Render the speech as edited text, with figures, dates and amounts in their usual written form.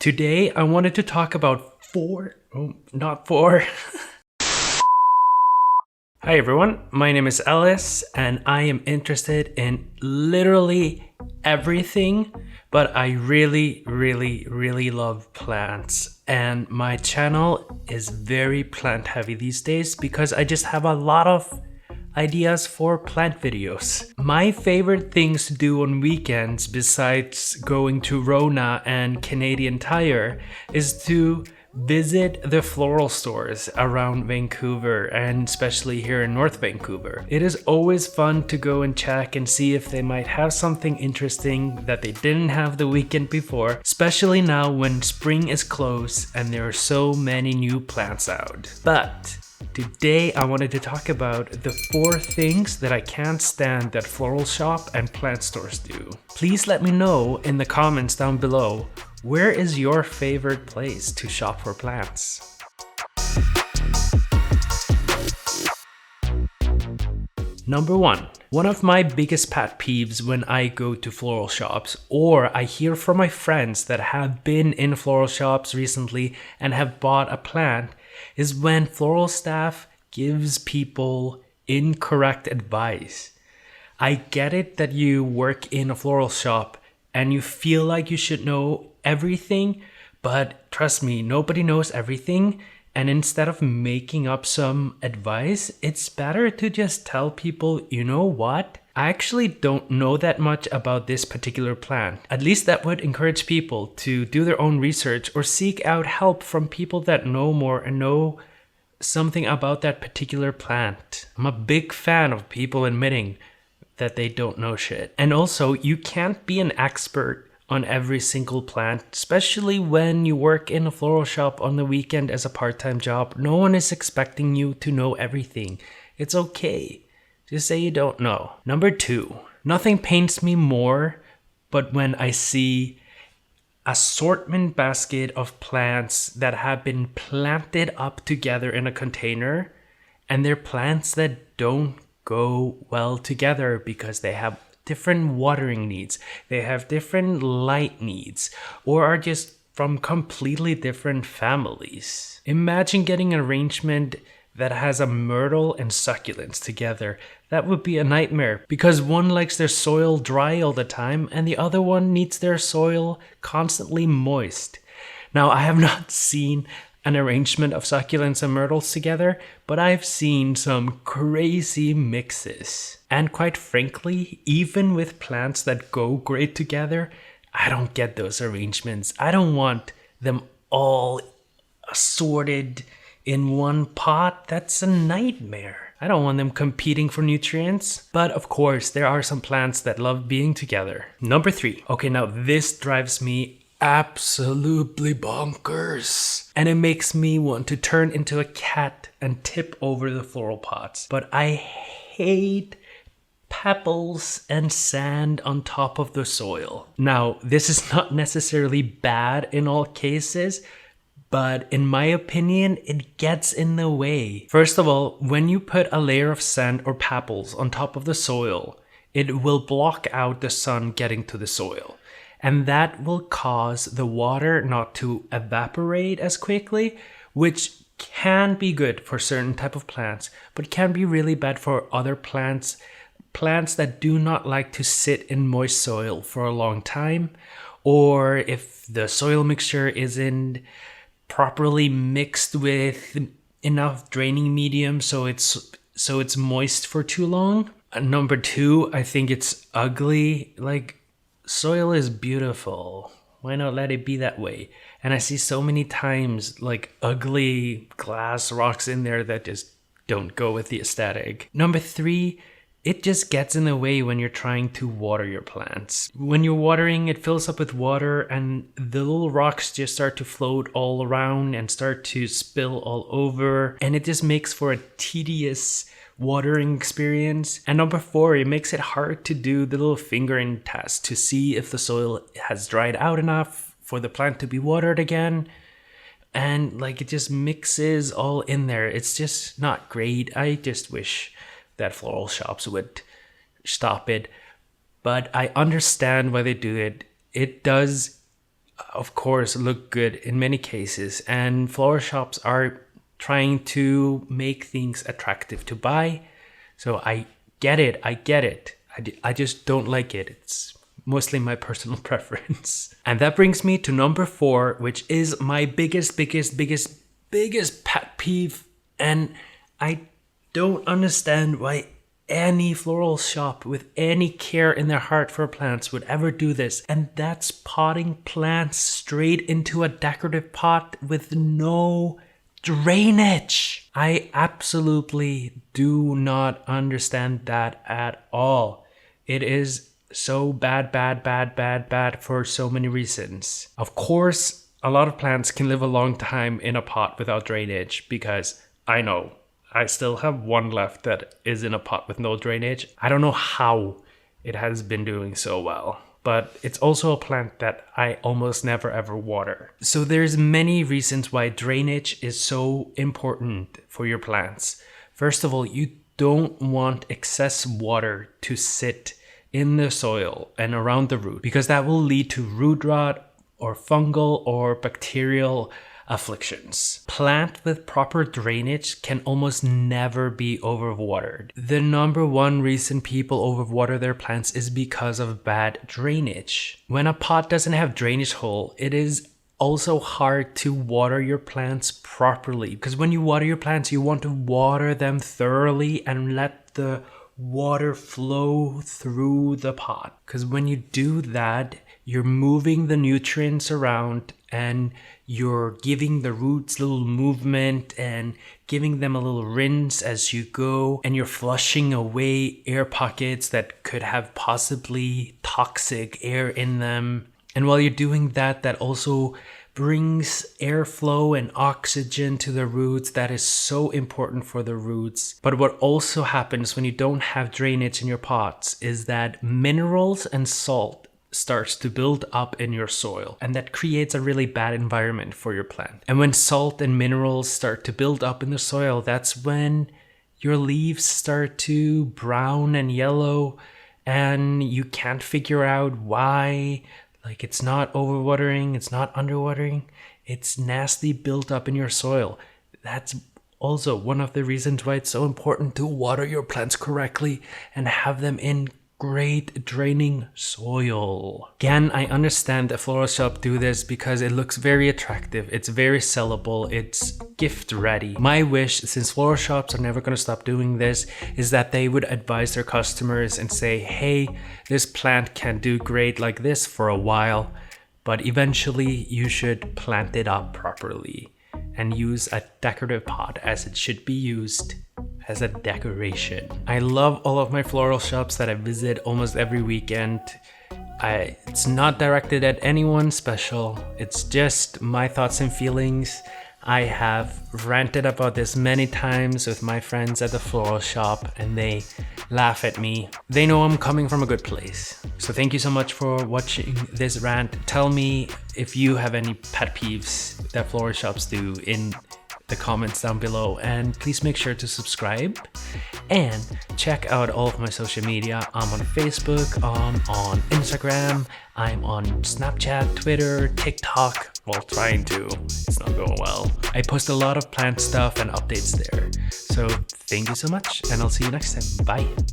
Today, I wanted to talk about not four. Hi everyone, my name is Elis and I am interested in literally everything, but I really love plants. And my channel is very plant heavy these days because I just have a lot of ideas for plant videos. My favorite things to do on weekends, besides going to Rona and Canadian Tire, is to visit the floral stores around Vancouver and especially here in North Vancouver. It is always fun to go and check and see if they might have something interesting that they didn't have the weekend before, especially now when spring is close and there are so many new plants out. But today I wanted to talk about the 4 things that I can't stand that floral shop and plant stores do. Please let me know in the comments down below, where is your favorite place to shop for plants? Number 1. One of my biggest pet peeves when I go to floral shops, or I hear from my friends that have been in floral shops recently and have bought a plant, is when floral staff gives people incorrect advice. I get it that you work in a floral shop and you feel like you should know everything, but trust me, nobody knows everything. And instead of making up some advice, it's better to just tell people, you know what? I actually don't know that much about this particular plant. At least that would encourage people to do their own research or seek out help from people that know more and know something about that particular plant. I'm a big fan of people admitting that they don't know shit. And also, you can't be an expert on every single plant, especially when you work in a floral shop on the weekend as a part-time job. No one is expecting you to know everything. It's okay. Just say you don't know. Number 2, nothing pains me more but when I see assortment basket of plants that have been planted up together in a container, and they're plants that don't go well together because they have different watering needs, they have different light needs, or are just from completely different families. Imagine getting an arrangement that has a myrtle and succulents together. That would be a nightmare because one likes their soil dry all the time and the other one needs their soil constantly moist. Now, I have not seen an arrangement of succulents and myrtles together, but I've seen some crazy mixes. And quite frankly, even with plants that go great together, I don't get those arrangements. I don't want them all assorted in one pot. That's a nightmare. I don't want them competing for nutrients. But of course, there are some plants that love being together. Number 3. Okay, now this drives me absolutely bonkers. And it makes me want to turn into a cat and tip over the floral pots. But I hate pebbles and sand on top of the soil. Now, this is not necessarily bad in all cases, but in my opinion, it gets in the way. First of all, when you put a layer of sand or pebbles on top of the soil, it will block out the sun getting to the soil. And that will cause the water not to evaporate as quickly, which can be good for certain type of plants, but can be really bad for other plants that do not like to sit in moist soil for a long time, or if the soil mixture isn't properly mixed with enough draining medium so it's moist for too long. Number 2, I think it's ugly. Like, soil is beautiful. Why not let it be that way? And I see so many times like ugly glass rocks in there that just don't go with the aesthetic. Number 3, it just gets in the way when you're trying to water your plants. When you're watering, it fills up with water and the little rocks just start to float all around and start to spill all over. And it just makes for a tedious watering experience. And number 4, it makes it hard to do the little fingering test to see if the soil has dried out enough for the plant to be watered again. And like, it just mixes all in there. It's just not great. I just wish that floral shops would stop it. But I understand why they do it. It does of course, look good in many cases, and floral shops are trying to make things attractive to buy. So I get it. I just don't like it. It's mostly my personal preference. And that brings me to number 4, which is my biggest pet peeve. And I don't understand why any floral shop with any care in their heart for plants would ever do this. And that's potting plants straight into a decorative pot with no drainage. I absolutely do not understand that at all. It is so bad for so many reasons. Of course, a lot of plants can live a long time in a pot without drainage, because I know I still have one left that is in a pot with no drainage. I don't know how it has been doing so well, but it's also a plant that I almost never ever water. So there's many reasons why drainage is so important for your plants. First of all, you don't want excess water to sit in the soil and around the root, because that will lead to root rot or fungal or bacterial afflictions. Plant with proper drainage can almost never be overwatered. The number one reason people overwater their plants is because of bad drainage. When a pot doesn't have drainage hole, it is also hard to water your plants properly, because when you water your plants, you want to water them thoroughly and let the water flow through the pot. Because when you do that, you're moving the nutrients around and you're giving the roots a little movement and giving them a little rinse as you go, and you're flushing away air pockets that could have possibly toxic air in them. And while you're doing that, that also brings airflow and oxygen to the roots. That is so important for the roots. But what also happens when you don't have drainage in your pots is that minerals and salt starts to build up in your soil, and that creates a really bad environment for your plant. And when salt and minerals start to build up in the soil, that's when your leaves start to brown and yellow, and you can't figure out why. Like, it's not overwatering, it's not underwatering, it's nasty built up in your soil. That's also one of the reasons why it's so important to water your plants correctly and have them in great draining soil. Again, I understand that floral shop do this because it looks very attractive, it's very sellable, it's gift ready. My wish, since floral shops are never going to stop doing this, is that they would advise their customers and say, hey, this plant can do great like this for a while, but eventually you should plant it up properly and use a decorative pot as it should be used, as a decoration. I love all of my floral shops that I visit almost every weekend. It's not directed at anyone special. It's just my thoughts and feelings. I have ranted about this many times with my friends at the floral shop, and they laugh at me. They know I'm coming from a good place. So thank you so much for watching this rant. Tell me if you have any pet peeves that floral shops do in the comments down below, and please make sure to subscribe and check out all of my social media. I'm on Facebook, I'm on Instagram, I'm on Snapchat, Twitter, TikTok. Well, trying to, it's not going well. I post a lot of plant stuff and updates there. So thank you so much, and I'll see you next time. Bye.